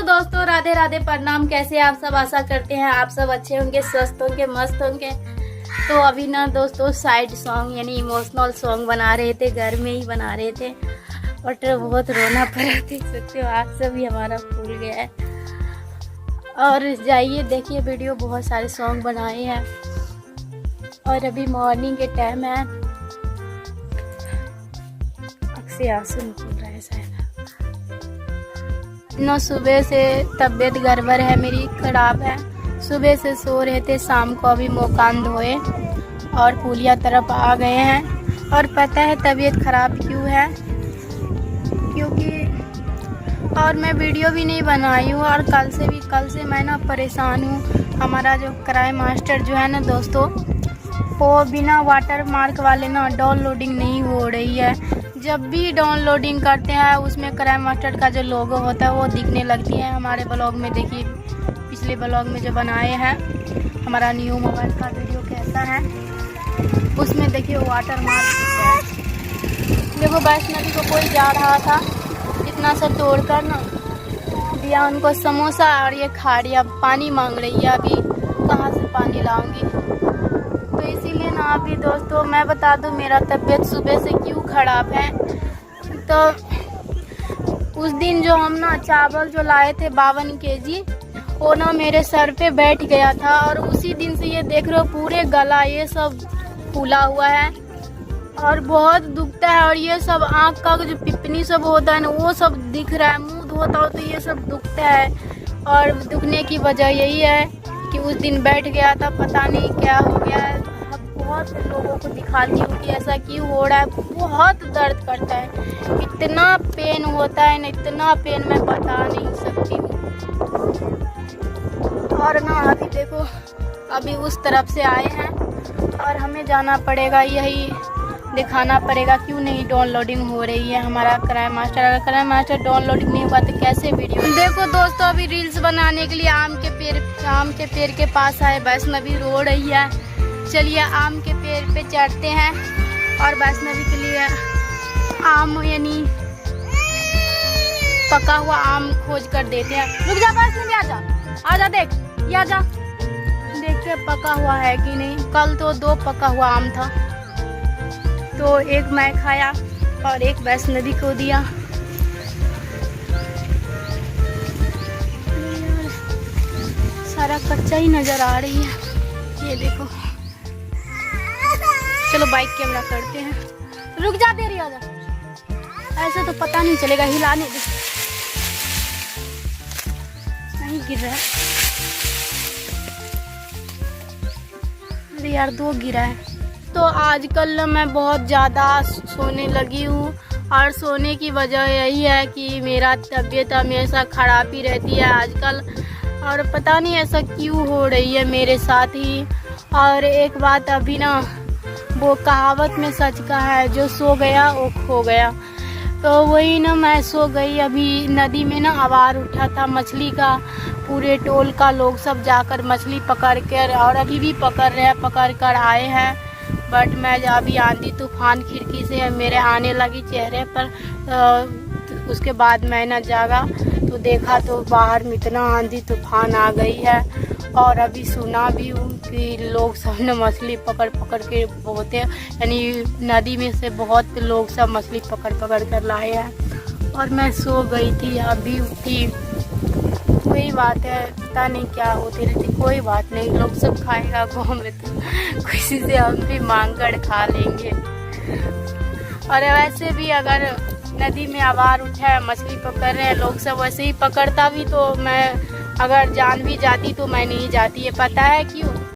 दोस्तों राधे राधे प्रणाम। कैसे आप सब? आशा करते हैं आप सब अच्छे होंगे, स्वस्थ होंगे, मस्त होंगे। तो अभी ना दोस्तों साइड सॉन्ग यानी इमोशनल सॉन्ग बना रहे थे, घर में ही बना रहे थे और बहुत रोना पड़ा। देख सकते हो आँख से भी हमारा फूल गया है। और जाइए देखिए वीडियो, बहुत सारे सॉन्ग बनाए हैं। और अभी मॉर्निंग के टाइम है, आँख से आंसू निकल रहा है शायद। ना सुबह से तबीयत गड़बड़ है मेरी, खराब है। सुबह से सो रहे थे, शाम को अभी मुँह कान धोए और पुलिया तरफ आ गए हैं। और पता है तबीयत खराब क्यों है? क्योंकि और मैं वीडियो भी नहीं बनाई हूँ और कल से मैं ना परेशान हूँ। हमारा जो क्राइम मास्टर जो है ना दोस्तों, वो बिना वाटर मार्क वाले ना डाउनलोडिंग नहीं हो रही है। जब भी डाउनलोडिंग करते हैं उसमें क्राइम मास्टर का जो लोगो होता है वो दिखने लगती है। हमारे ब्लॉग में देखिए, पिछले ब्लॉग में जो बनाए हैं हमारा न्यू मोबाइल का वीडियो कैसा है, उसमें देखिए वाटर मार्क है। देखो वैष्णवी को कोई जा रहा था, इतना सा तोड़कर ना दिया उनको समोसा और ये खा रही। अब पानी मांग रही है, अभी कहाँ से पानी लाऊंगी। तो इसीलिए ना अभी दोस्तों मैं बता दूं मेरा तबीयत सुबह से क्यों ख़राब है। तो उस दिन जो हम ना चावल जो लाए थे 52 kg, वो ना मेरे सर पे बैठ गया था और उसी दिन से ये देख रहे हो पूरे गला ये सब फूला हुआ है और बहुत दुखता है। और ये सब आँख का जो पिपनी सब होता है ना वो सब दिख रहा है, मुँह धोता हो तो ये सब दुखता है। और दुखने की वजह यही है कि उस दिन बैठ गया था, पता नहीं क्या हो गया है। अब बहुत लोगों को दिखाती हूँ कि ऐसा क्यों हो रहा है। बहुत दर्द करता है, इतना पेन होता है ना, इतना पेन मैं बता नहीं सकती हूँ। और ना अभी देखो अभी उस तरफ से आए हैं और हमें जाना पड़ेगा, यही दिखाना पड़ेगा क्यों नहीं डाउनलोडिंग हो रही है हमारा क्राइम मास्टर। अगर क्राइम मास्टर डाउनलोडिंग नहीं हुआ तो कैसे वीडियो। देखो दोस्तों अभी रील्स बनाने के लिए आम के पेड़ के पास आए, वैष्णवी रो रही है। चलिए आम के पेड़ पे चढ़ते हैं और वैष्णवी के लिए आम यानी पका हुआ आम खोज कर देते हैं। रुक जा वैष्णवी, आजा देख, ये आजा देखते पका हुआ है कि नहीं। कल तो 2 पका हुआ आम था, तो एक मैं खाया और एक वैष्णवी को दिया। सारा कच्चा ही नजर आ रही है, ये देखो। चलो बाइक कैमरा करते हैं। रुक जा दे रही है, ऐसे तो पता नहीं चलेगा, हिलाने दे। नहीं गिर रहा है, अरे यार 2 गिरा है। तो आजकल मैं बहुत ज़्यादा सोने लगी हूँ और सोने की वजह यही है कि मेरा तबीयत हमेशा ख़राब ही रहती है आजकल। और पता नहीं ऐसा क्यों हो रही है मेरे साथ ही। और एक बात अभी ना, वो कहावत में सच का है, जो सो गया वो खो गया। तो वही ना मैं सो गई। अभी नदी में ना आवार उठा था मछली का, पूरे टोल का लोग सब जाकर मछली पकड़ कर, और अभी भी पकड़ रहे हैं, पकड़ कर आए हैं। बट मैं अभी आंधी तूफान खिड़की से मेरे आने लगी चेहरे पर। उसके बाद मैं ना जागा तो देखा तो बाहर में इतना आंधी तूफान आ गई है। और अभी सुना भी हूँ कि लोग सब ने मछली पकड़ के बोते, यानी नदी में से बहुत लोग सब मछली पकड़ कर लाए हैं। और मैं सो गई थी, अभी उठी। वही बात है, पता नहीं क्या होती रहती। कोई बात नहीं, लोग सब खाएगा गाँव में तो किसी से हम भी मांग कर खा लेंगे। और वैसे भी अगर नदी में आवार उठा है, मछली पकड़ रहे हैं लोग सब, वैसे ही पकड़ता भी तो मैं अगर जान भी जाती तो मैं नहीं जाती। ये पता है क्यों?